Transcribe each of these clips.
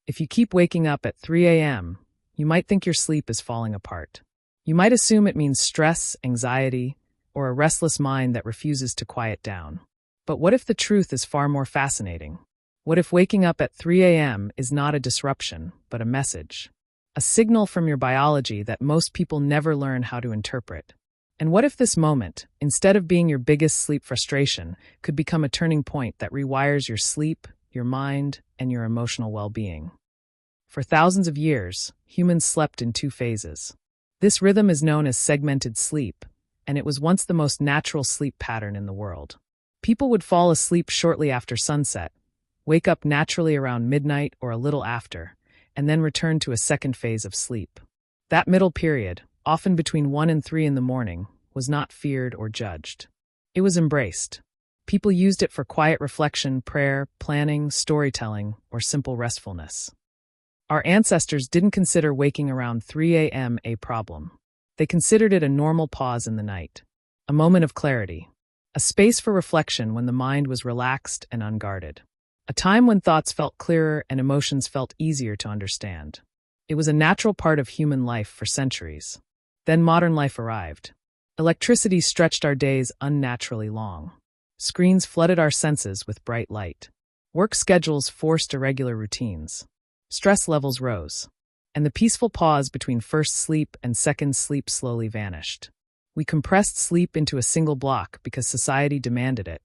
If you keep waking up at 3 a.m., you might think your sleep is falling apart. You might assume it means stress, anxiety, or a restless mind that refuses to quiet down. But what if the truth is far more fascinating? What if waking up at 3 a.m. is not a disruption, but a message? A signal from your biology that most people never learn how to interpret. And what if this moment, instead of being your biggest sleep frustration, could become a turning point that rewires your sleep, your mind, and your emotional well-being? For thousands of years, humans slept in two phases. This rhythm is known as segmented sleep, and it was once the most natural sleep pattern in the world. People would fall asleep shortly after sunset, wake up naturally around midnight or a little after, and then return to a second phase of sleep. That middle period, often between 1 and 3 in the morning, was not feared or judged. It was embraced. People used it for quiet reflection, prayer, planning, storytelling, or simple restfulness. Our ancestors didn't consider waking around 3 a.m. a problem. They considered it a normal pause in the night, a moment of clarity, a space for reflection when the mind was relaxed and unguarded, a time when thoughts felt clearer and emotions felt easier to understand. It was a natural part of human life for centuries. Then modern life arrived. Electricity stretched our days unnaturally long. Screens flooded our senses with bright light. Work schedules forced irregular routines. Stress levels rose, and the peaceful pause between first sleep and second sleep slowly vanished. We compressed sleep into a single block because society demanded it,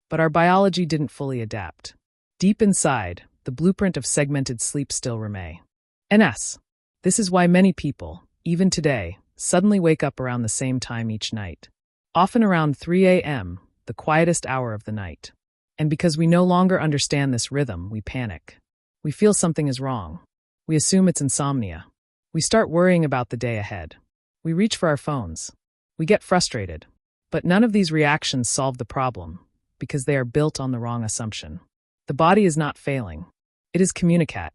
but our biology didn't fully adapt. Deep inside, the blueprint of segmented sleep still remains. This is why many people, even today, suddenly wake up around the same time each night, often around 3 a.m., the quietest hour of the night. And because we no longer understand this rhythm, we panic. We feel something is wrong. We assume it's insomnia. We start worrying about the day ahead. We reach for our phones. We get frustrated. But none of these reactions solve the problem, because they are built on the wrong assumption. The body is not failing. It is communicate.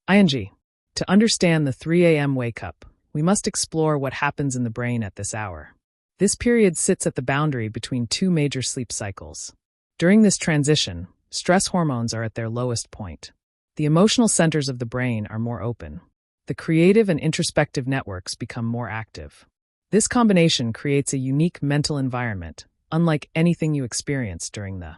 To understand the 3 a.m. wake-up, we must explore what happens in the brain at this hour. This period sits at the boundary between two major sleep cycles. During this transition, stress hormones are at their lowest point. The emotional centers of the brain are more open. The creative and introspective networks become more active. This combination creates a unique mental environment, unlike anything you experience during the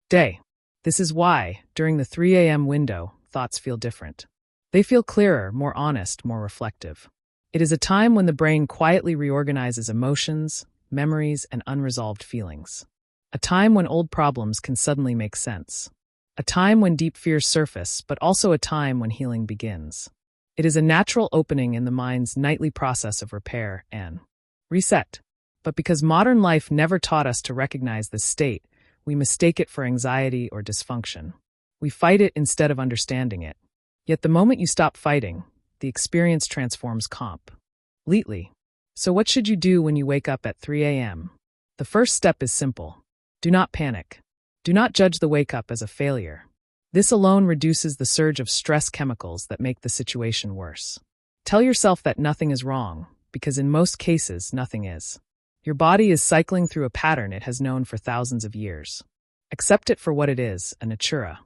day. This is why, during the 3 a.m. window, thoughts feel different. They feel clearer, more honest, more reflective. It is a time when the brain quietly reorganizes emotions, memories, and unresolved feelings. A time when old problems can suddenly make sense. A time when deep fears surface, but also a time when healing begins. It is a natural opening in the mind's nightly process of repair and reset. But because modern life never taught us to recognize this state, we mistake it for anxiety or dysfunction. We fight it instead of understanding it. Yet the moment you stop fighting, the experience transforms completely. So what should you do when you wake up at 3 a.m.? The first step is simple. Do not panic. Do not judge the wake-up as a failure. This alone reduces the surge of stress chemicals that make the situation worse. Tell yourself that nothing is wrong, because in most cases, nothing is. Your body is cycling through a pattern it has known for thousands of years. Accept it for what it is, a natura.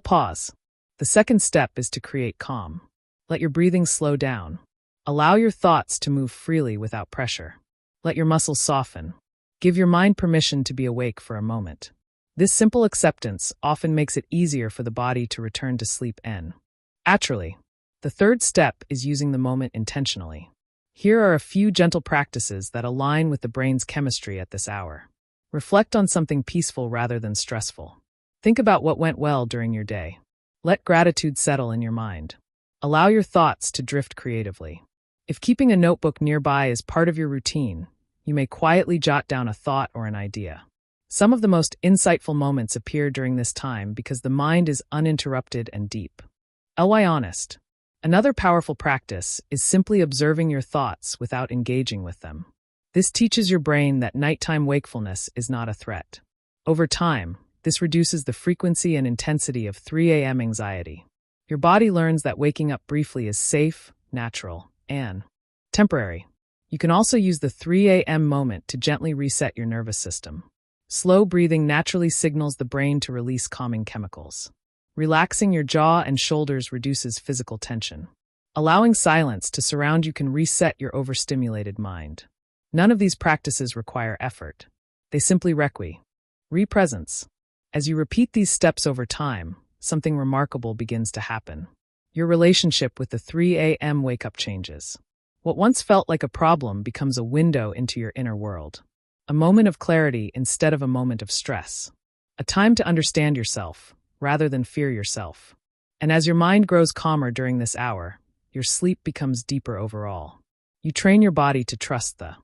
Pause. The second step is to create calm. Let your breathing slow down. Allow your thoughts to move freely without pressure. Let your muscles soften. Give your mind permission to be awake for a moment. This simple acceptance often makes it easier for the body to return to sleep naturally. The third step is using the moment intentionally. Here are a few gentle practices that align with the brain's chemistry at this hour. Reflect on something peaceful rather than stressful. Think about what went well during your day. Let gratitude settle in your mind. Allow your thoughts to drift creatively. If keeping a notebook nearby is part of your routine, you may quietly jot down a thought or an idea. Some of the most insightful moments appear during this time because the mind is uninterrupted and deep. Honest. Another powerful practice is simply observing your thoughts without engaging with them. This teaches your brain that nighttime wakefulness is not a threat. Over time, this reduces the frequency and intensity of 3 a.m. anxiety. Your body learns that waking up briefly is safe, natural, and temporary. You can also use the 3 a.m. moment to gently reset your nervous system. Slow breathing naturally signals the brain to release calming chemicals. Relaxing your jaw and shoulders reduces physical tension. Allowing silence to surround you can reset your overstimulated mind. None of these practices require effort. They simply re-presence. As you repeat these steps over time, something remarkable begins to happen. Your relationship with the 3 a.m. wake-up changes. What once felt like a problem becomes a window into your inner world. A moment of clarity instead of a moment of stress. A time to understand yourself, rather than fear yourself. And as your mind grows calmer during this hour, your sleep becomes deeper overall. You train your body to trust the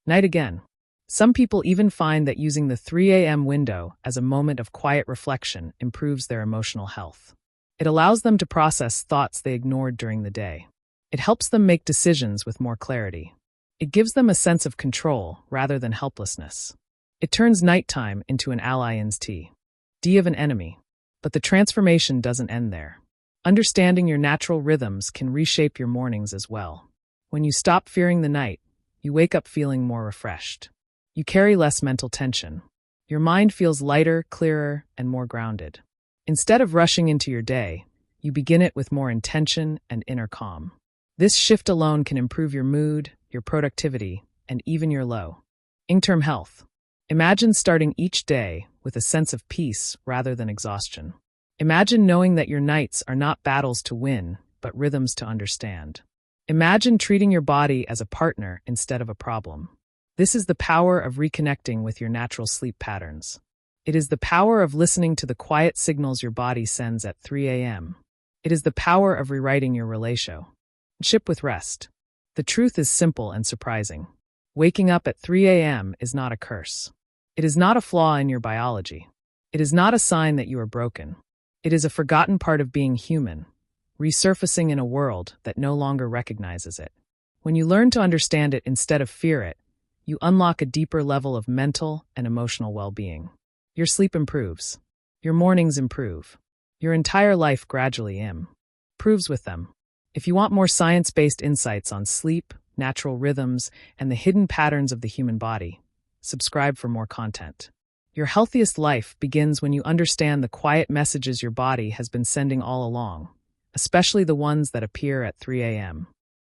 night again. Some people even find that using the 3 a.m. window as a moment of quiet reflection improves their emotional health. It allows them to process thoughts they ignored during the day. It helps them make decisions with more clarity. It gives them a sense of control rather than helplessness. It turns nighttime into an ally instead of an enemy. But the transformation doesn't end there. Understanding your natural rhythms can reshape your mornings as well. When you stop fearing the night, you wake up feeling more refreshed. You carry less mental tension. Your mind feels lighter, clearer, and more grounded. Instead of rushing into your day, you begin it with more intention and inner calm. This shift alone can improve your mood, your productivity, and even your long-term health. Imagine starting each day with a sense of peace rather than exhaustion. Imagine knowing that your nights are not battles to win, but rhythms to understand. Imagine treating your body as a partner instead of a problem. This is the power of reconnecting with your natural sleep patterns. It is the power of listening to the quiet signals your body sends at 3 a.m. It is the power of rewriting your relationship with rest. The truth is simple and surprising. Waking up at 3 a.m. is not a curse. It is not a flaw in your biology. It is not a sign that you are broken. It is a forgotten part of being human, resurfacing in a world that no longer recognizes it. When you learn to understand it instead of fear it, you unlock a deeper level of mental and emotional well-being. Your sleep improves. Your mornings improve. Your entire life gradually improves with them. If you want more science-based insights on sleep, natural rhythms, and the hidden patterns of the human body, subscribe for more content. Your healthiest life begins when you understand the quiet messages your body has been sending all along, especially the ones that appear at 3 a.m.